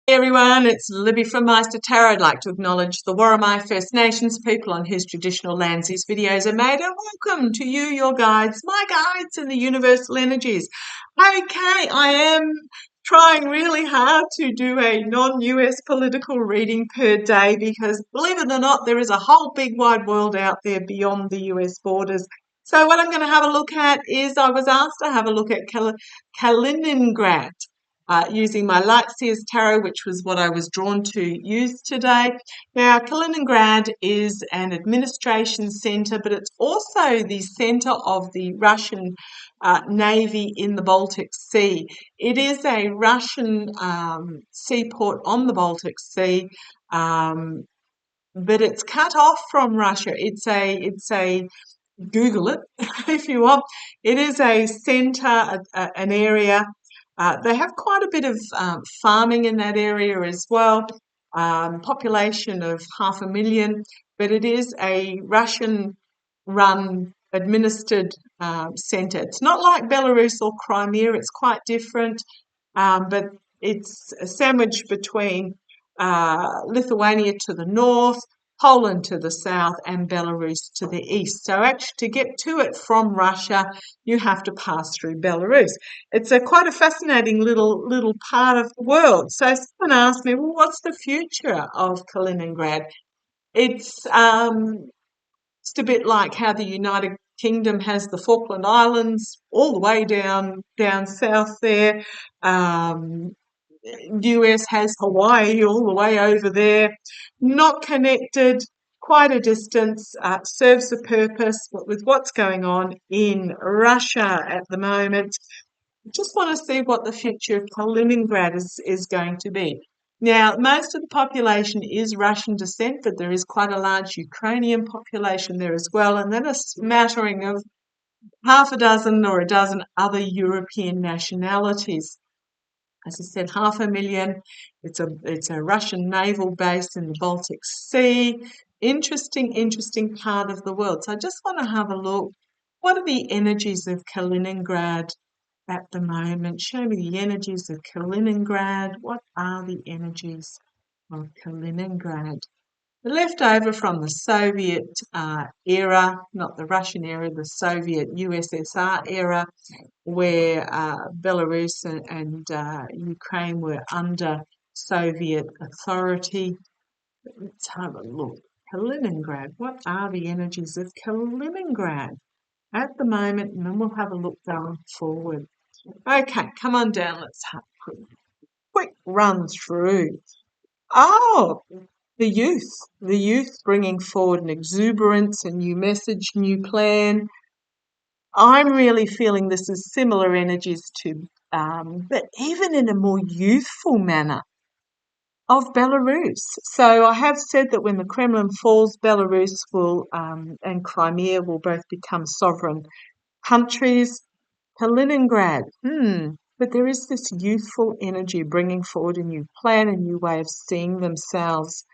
Hey everyone, it's Libby from Meister Tarot. I'd like to acknowledge the Worimi First Nations people on whose traditional lands these videos are made, and welcome to you, your guides, my guides in the universal energies. Okay, I am trying really hard to do a non-US political reading per day because, believe it or not, there is a whole big wide world out there beyond the US borders. So what I'm going to have a look at is I was asked to have a look at Kaliningrad using my Lightseers Tarot, which was what I was drawn to use today. Now, Kaliningrad is an administration centre, but it's also the centre of the Russian Navy in the Baltic Sea. It is a Russian seaport on the Baltic Sea, but it's cut off from Russia. It's a Google it if you want. It is a centre, an area. They have quite a bit of farming in that area as well, population of 500,000, but it is a Russian-run, administered centre. It's not like Belarus or Crimea, it's quite different, but it's sandwiched between Lithuania to the north, Poland to the south, and Belarus to the east. So actually to get to it from Russia, you have to pass through Belarus. It's quite a fascinating little part of the world. So someone asked me, well, what's the future of Kaliningrad? It's just a bit like how the United Kingdom has the Falkland Islands all the way down south there. US has Hawaii all the way over there, not connected, quite a distance, serves a purpose. But with what's going on in Russia at the moment, just want to see what the future of Kaliningrad is going to be. Now, most of the population is Russian descent, but there is quite a large Ukrainian population there as well, and then a smattering of half a dozen or a dozen other European nationalities. As I said, 500,000. It's a Russian naval base in the Baltic Sea. Interesting part of the world. So I just want to have a look. What are the energies of Kaliningrad at the moment? Show me the energies of Kaliningrad. What are the energies of Kaliningrad? Left over from the Soviet era, not the Russian era, the Soviet USSR era, where Belarus and Ukraine were under Soviet authority. Let's have a look. Kaliningrad. What are the energies of Kaliningrad at the moment? And then we'll have a look going forward. Okay, come on down. Let's have a quick run through. Oh, the youth bringing forward an exuberance, a new message, new plan. I'm really feeling this is similar energies to, but even in a more youthful manner, of Belarus. So I have said that when the Kremlin falls, Belarus will and Crimea will both become sovereign countries. Kaliningrad, but there is this youthful energy bringing forward a new plan, a new way of seeing themselves,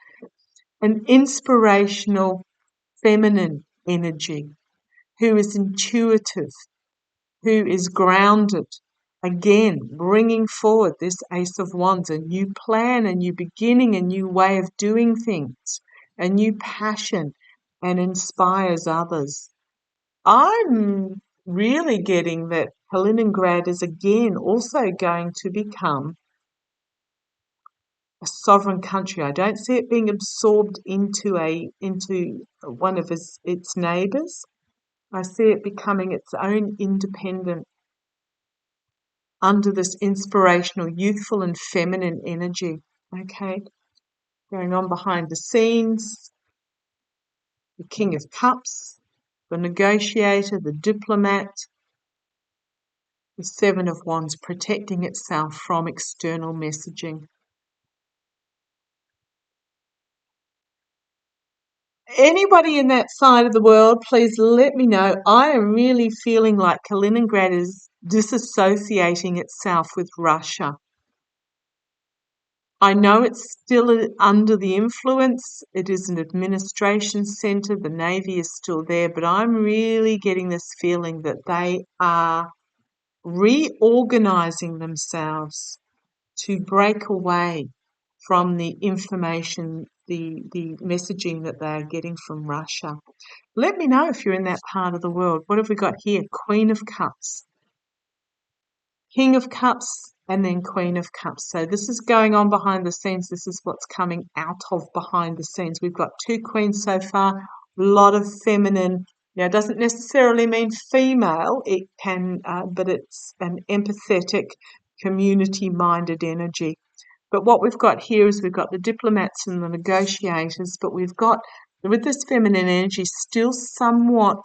an inspirational feminine energy who is intuitive, who is grounded. Again, bringing forward this Ace of Wands, a new plan, a new beginning, a new way of doing things, a new passion, and inspires others. I'm really getting that Kaliningrad is again also going to become a sovereign country. I don't see it being absorbed into one of its neighbours. I see it becoming its own independent under this inspirational, youthful and feminine energy. Okay, going on behind the scenes, the King of Cups, the negotiator, the diplomat, the Seven of Wands, protecting itself from external messaging. Anybody in that side of the world, please let me know. I am really feeling like Kaliningrad is disassociating itself with Russia. I know it's still under the influence. It is an administration centre. The Navy is still there, but I'm really getting this feeling that they are reorganising themselves to break away from the information, the messaging that they're getting from Russia. Let me know if you're in that part of the world. What have we got here? Queen of Cups, King of Cups, and then Queen of Cups. So this is going on behind the scenes. This is what's coming out of behind the scenes. We've got two queens so far, a lot of feminine. Now, it doesn't necessarily mean female. It can, but it's an empathetic, community-minded energy. But what we've got here is we've got the diplomats and the negotiators, but we've got, with this feminine energy, still somewhat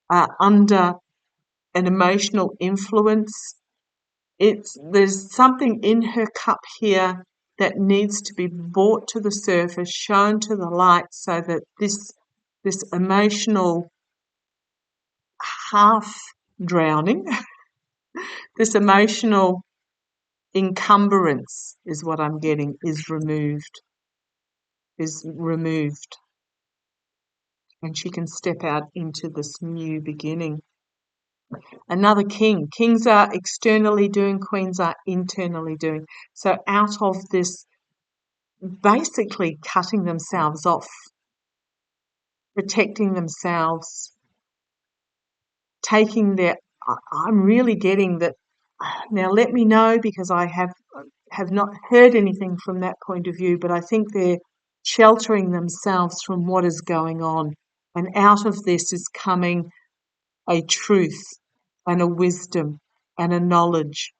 under an emotional influence. There's something in her cup here that needs to be brought to the surface, shown to the light, so that this emotional half drowning, this emotional encumbrance is what I'm getting, is removed, and she can step out into this new beginning. Another king. Kings are externally doing, queens are internally doing. So out of this, basically cutting themselves off, protecting themselves, taking their, I'm really getting that. Now let me know, because I have not heard anything from that point of view, but I think they're sheltering themselves from what is going on. And out of this is coming a truth and a wisdom and a knowledge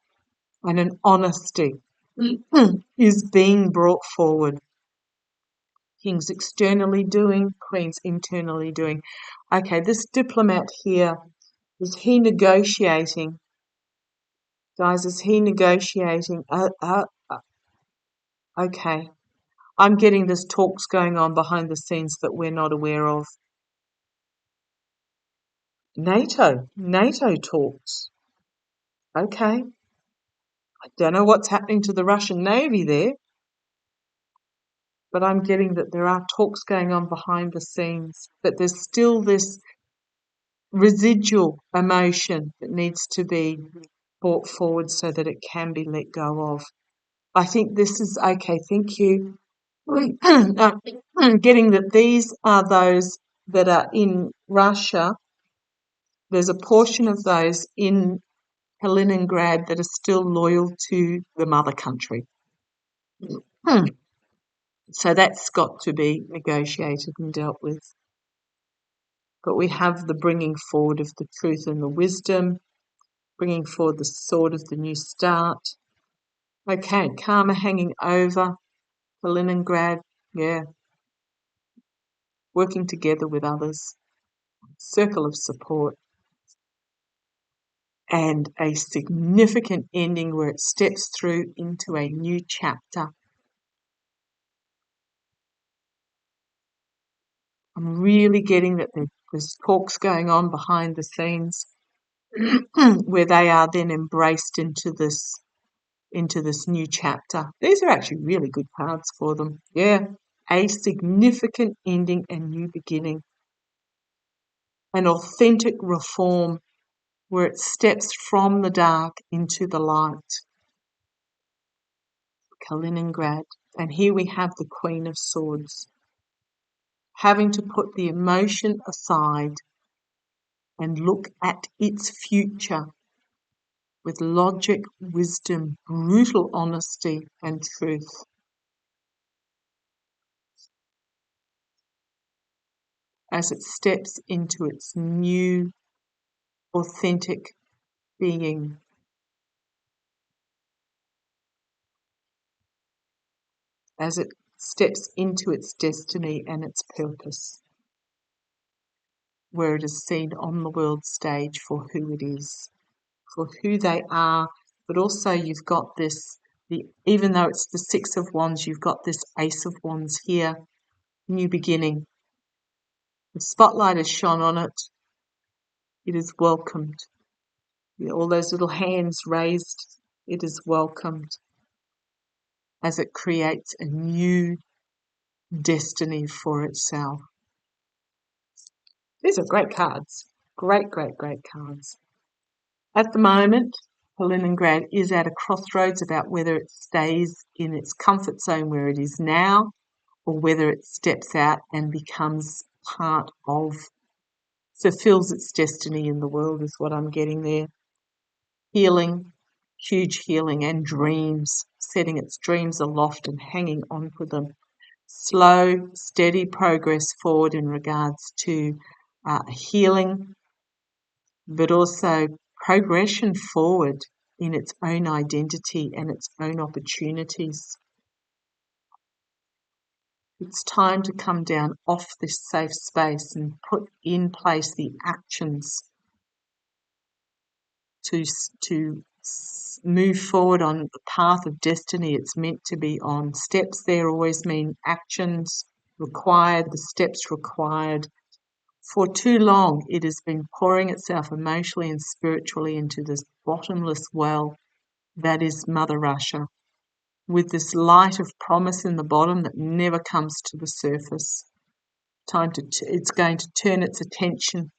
and an honesty is being brought forward. Kings externally doing, queens internally doing. Okay, this diplomat here, is he negotiating? Guys, is he negotiating? Okay. I'm getting there's talks going on behind the scenes that we're not aware of. NATO talks. Okay. I don't know what's happening to the Russian Navy there, but I'm getting that there are talks going on behind the scenes, but there's still this residual emotion that needs to be brought forward so that it can be let go of. I think this is okay. Thank you. Getting that these are those that are in Russia. There's a portion of those in Kaliningrad that are still loyal to the mother country. So that's got to be negotiated and dealt with. But we have the bringing forward of the truth and the wisdom, bringing forward the sword of the new start. Okay, karma hanging over Kaliningrad, yeah. Working together with others, circle of support, and a significant ending where it steps through into a new chapter. I'm really getting that there's talks going on behind the scenes where they are then embraced into this new chapter. These are actually really good cards for them. Yeah, a significant ending and new beginning. An authentic reform where it steps from the dark into the light. Kaliningrad. And here we have the Queen of Swords, having to put the emotion aside and look at its future with logic, wisdom, brutal honesty, and truth. As it steps into its new, authentic being. As it steps into its destiny and its purpose, where it is seen on the world stage for who it is, for who they are, but also you've got this, even though it's the Six of Wands, you've got this Ace of Wands here, new beginning. The spotlight is shone on it. It is welcomed. All those little hands raised, it is welcomed as it creates a new destiny for itself. These are great cards. Great, great, great cards. At the moment, Kaliningrad is at a crossroads about whether it stays in its comfort zone where it is now or whether it steps out and becomes part of, fulfills its destiny in the world, is what I'm getting there. Healing, huge healing, and dreams, setting its dreams aloft and hanging on to them. Slow, steady progress forward in regards to healing, but also progression forward in its own identity and its own opportunities. It's time to come down off this safe space and put in place the actions to move forward on the path of destiny it's meant to be on. Steps there always mean actions required, the steps required. For too long, it has been pouring itself emotionally and spiritually into this bottomless well that is Mother Russia, with this light of promise in the bottom that never comes to the surface. It's going to turn its attention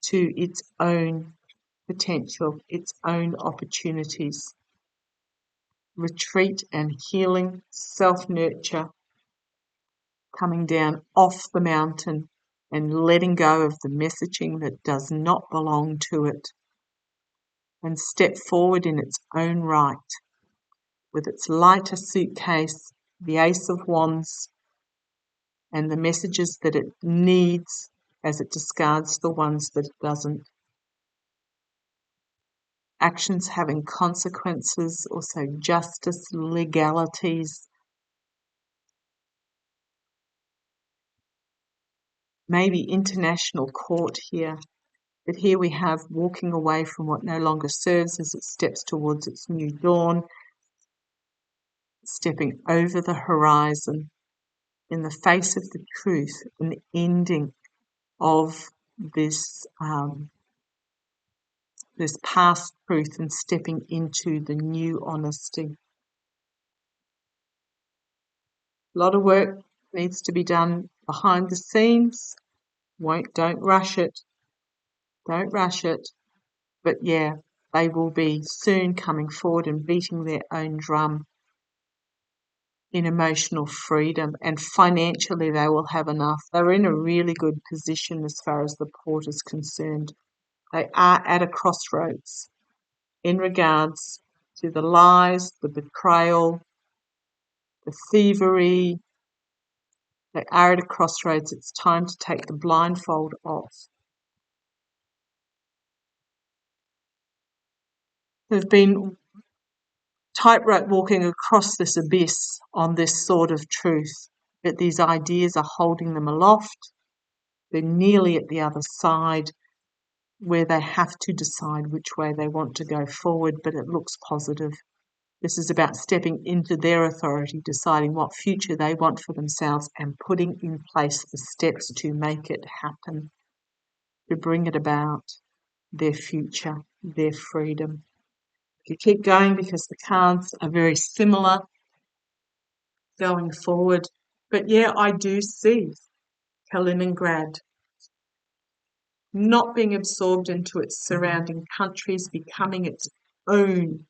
to its own potential, its own opportunities. Retreat and healing, self-nurture, coming down off the mountain and letting go of the messaging that does not belong to it, and step forward in its own right with its lighter suitcase, the Ace of Wands, and the messages that it needs as it discards the ones that it doesn't. Actions having consequences, also justice, legalities, maybe international court here. But here we have walking away from what no longer serves as it steps towards its new dawn, stepping over the horizon in the face of the truth, an ending of this this past truth and stepping into the new honesty. A lot of work needs to be done behind the scenes. Don't rush it. Don't rush it. But yeah, they will be soon coming forward and beating their own drum in emotional freedom, and financially they will have enough. They're in a really good position as far as the port is concerned. They are at a crossroads in regards to the lies, the betrayal, the thievery. They are at a crossroads. It's time to take the blindfold off. They've been tightrope walking across this abyss on this sort of truth, but these ideas are holding them aloft. They're nearly at the other side where they have to decide which way they want to go forward, but it looks positive. This is about stepping into their authority, deciding what future they want for themselves and putting in place the steps to make it happen, to bring it about, their future, their freedom. If you keep going, because the cards are very similar going forward. But yeah, I do see Kaliningrad not being absorbed into its surrounding countries, becoming its own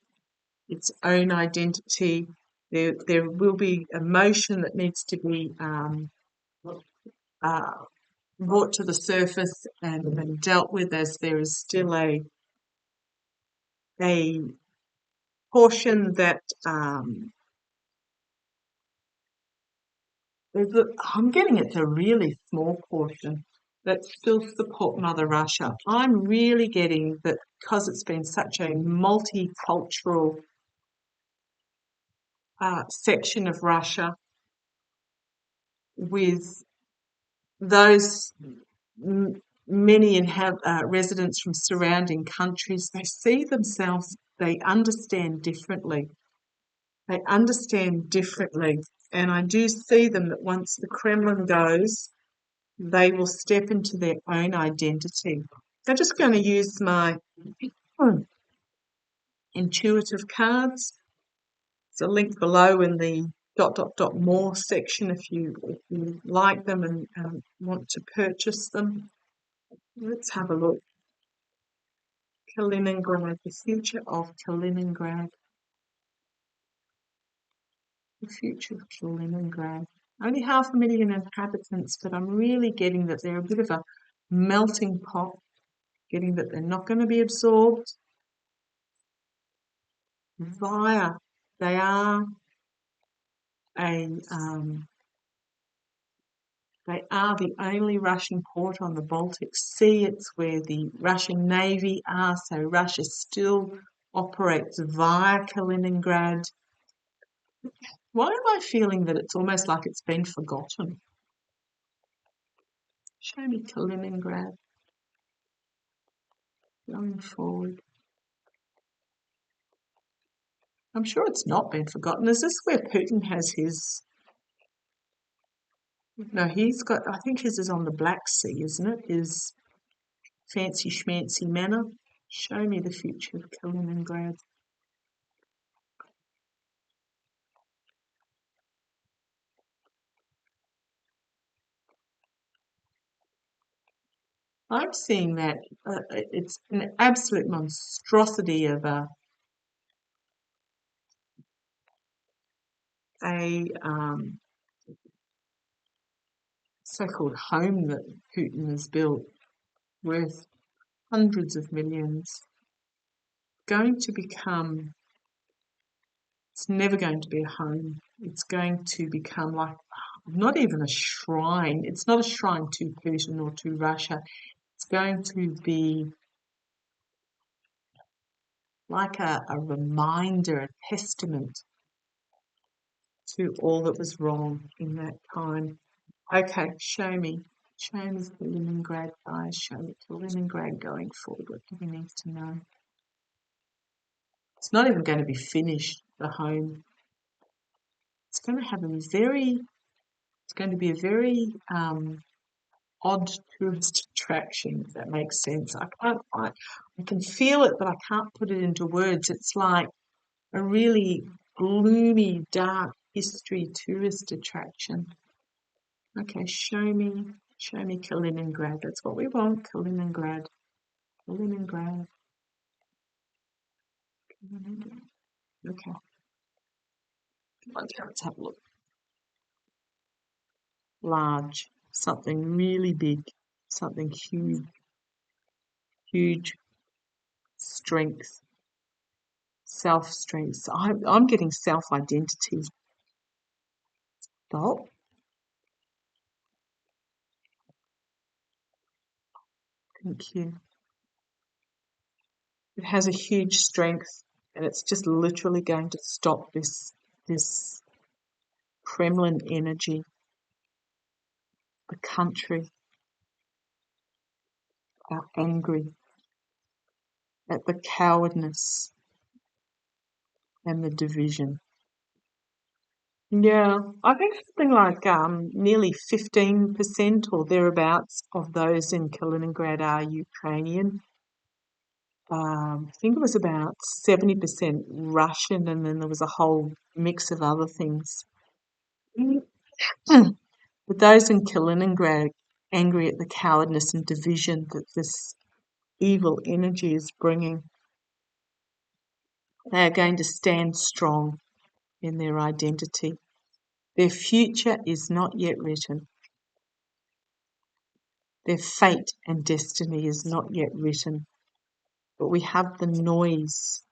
identity. There will be emotion that needs to be uh, brought to the surface and dealt with, as there is still a portion that I'm getting it's a really small portion that still support Mother Russia. I'm really getting that because it's been such a multicultural section of Russia, with those many residents from surrounding countries, they see themselves, they understand differently. They understand differently. And I do see them that once the Kremlin goes, they will step into their own identity. I'm just going to use my intuitive cards. There's a link below in the ... more section if you like them and want to purchase them. Let's have a look. Kaliningrad, the future of Kaliningrad. The future of Kaliningrad. Only 500,000 inhabitants, but I'm really getting that they're a bit of a melting pot, getting that they're not going to be absorbed via, they are a, they are the only Russian port on the Baltic Sea. It's where the Russian Navy are, so Russia still operates via Kaliningrad. Why am I feeling that it's almost like it's been forgotten? Show me Kaliningrad going forward. I'm sure it's not been forgotten. Is this where Putin has his... No, he's got, I think his is on the Black Sea, isn't it? His fancy schmancy manor. Show me the future of Kaliningrad. I'm seeing that it's an absolute monstrosity of a so-called home that Putin has built worth hundreds of millions, going to become, it's never going to be a home. It's going to become like not even a shrine. It's not a shrine to Putin or to Russia. It's going to be like a reminder, a testament to all that was wrong in that time. Okay, show me. Show me Kaliningrad, guys. Show me Kaliningrad going forward. What do we need to know? It's not even going to be finished, the home. It's going to have a very, it's going to be a very odd tourist attraction, if that makes sense. I can feel it, but I can't put it into words. It's like a really gloomy, dark history tourist attraction. Okay, show me Kaliningrad. That's what we want, Kaliningrad. Kaliningrad. Kaliningrad. Okay, let's have a look. Large, something really big, something huge, huge strength, self-strength. So I'm getting self-identity. Stop. Thank you. It has a huge strength, and it's just literally going to stop this Kremlin energy. The country are angry at the cowardness and the division. Yeah, I think something like nearly 15% or thereabouts of those in Kaliningrad are Ukrainian. I think it was about 70% Russian, and then there was a whole mix of other things. But those in Kaliningrad angry at the cowardness and division that this evil energy is bringing. They are going to stand strong in their identity. Their future is not yet written. Their fate and destiny is not yet written. But we have the noise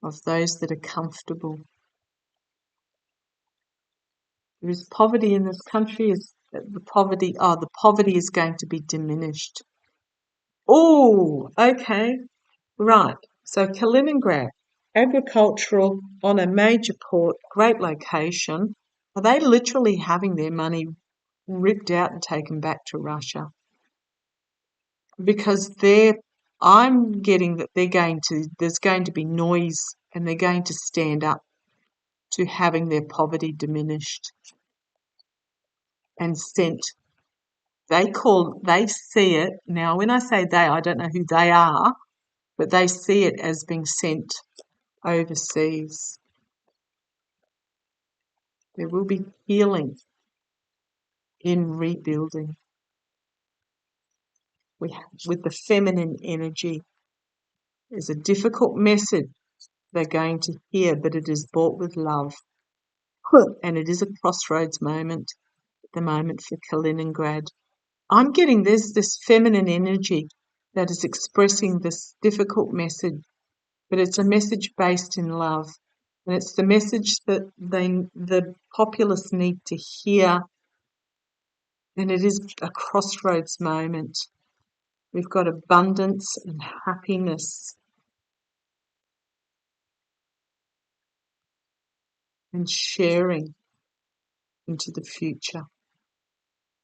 of those that are comfortable. There is poverty in this country. The poverty is going to be diminished. Oh, okay. Right. So Kaliningrad, agricultural on a major port, great location. Are they literally having their money ripped out and taken back to Russia? Because I'm getting that there's going to be noise, and they're going to stand up to having their poverty diminished and sent. They see it. Now, when I say they, I don't know who they are, but they see it as being sent overseas. There will be healing in rebuilding. with the feminine energy. There's a difficult message they're going to hear, but it is brought with love. And it is a crossroads moment at the moment for Kaliningrad. I'm getting this feminine energy that is expressing this difficult message, but it's a message based in love. And it's the message that the populace need to hear. And it is a crossroads moment. We've got abundance and happiness and sharing into the future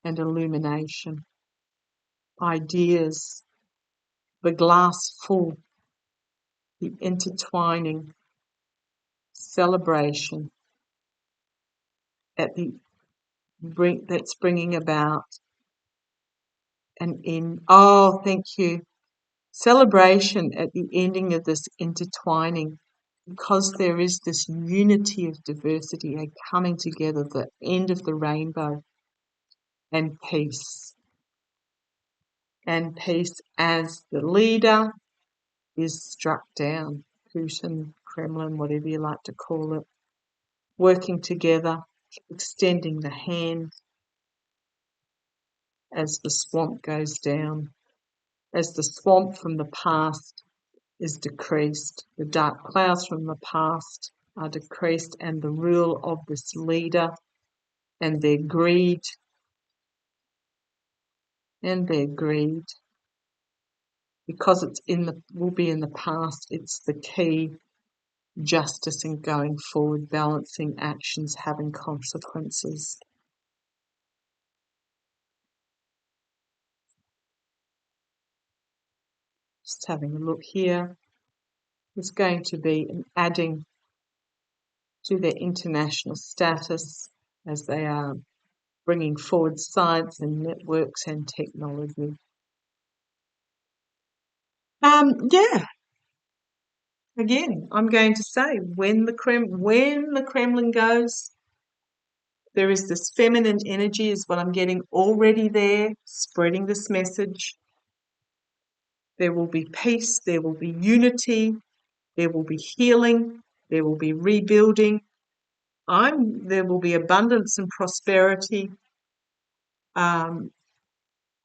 and illumination, ideas, the glass full, the intertwining celebration that's bringing about an end. Oh, thank you. Celebration at the ending of this intertwining, because there is this unity of diversity, a coming together, the end of the rainbow, and peace. And peace as the leader is struck down, Putin, Kremlin, whatever you like to call it, working together, extending the hand as the swamp goes down, as the swamp from the past is decreased, the dark clouds from the past are decreased, and the rule of this leader and their greed, because will be in the past, it's the key. Justice in going forward, balancing actions, having consequences. Just having a look here. There's going to be an adding to their international status as they are bringing forward science and networks and technology. Yeah. Again, I'm going to say when the Kremlin goes, there is this feminine energy is what I'm getting already there, spreading this message. There will be peace, there will be unity, there will be healing, there will be rebuilding. There will be abundance and prosperity. And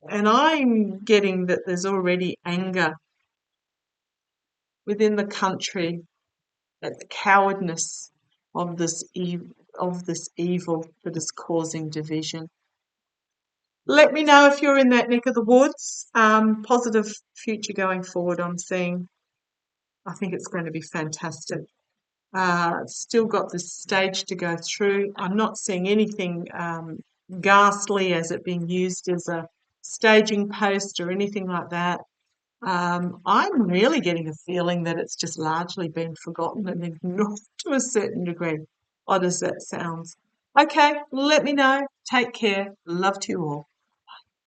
I'm getting that there's already anger within the country at the cowardness of this evil that is causing division. Let me know if you're in that neck of the woods. Positive future going forward, I'm seeing. I think it's going to be fantastic. Still got this stage to go through. I'm not seeing anything ghastly as it being used as a staging post or anything like that. I'm really getting a feeling that it's just largely been forgotten and ignored to a certain degree. Odd as that sounds. Okay, let me know. Take care. Love to you all.